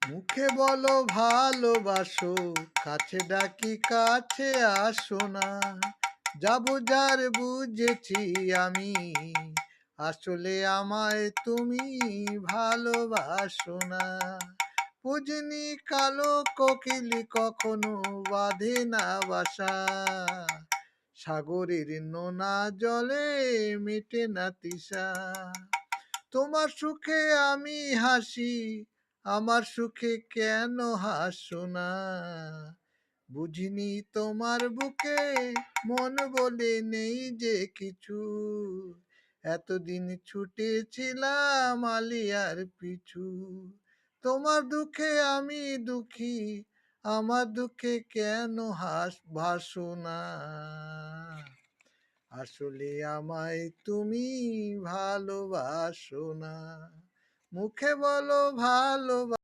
মুখে বলো ভালোবাসো, কাছে ডাকি কাছে আসো না। যাবো যার বুঝেছি আমি, আসলে আমায় তুমি ভালোবাসো না। বুঝিনি কালো কোকিল কখনো বাঁধে না বাসা, সাগরের নোনা জলে মেটে না তৃষা। তোমার সুখে আমি হাসি, আমার সুখে কেন হাসো না? বুঝিনি তোমার বুকে মন বলে নেই যে কিছু, এতদিন ছুটেছিলাম আলিয়ার পিছু। তোমার দুঃখে আমি দুঃখী, আমার দুঃখে কেন ভাসো না? আসলে আমায় তুমি ভালোবাসো না। মুখে বলো ভালোবাসো।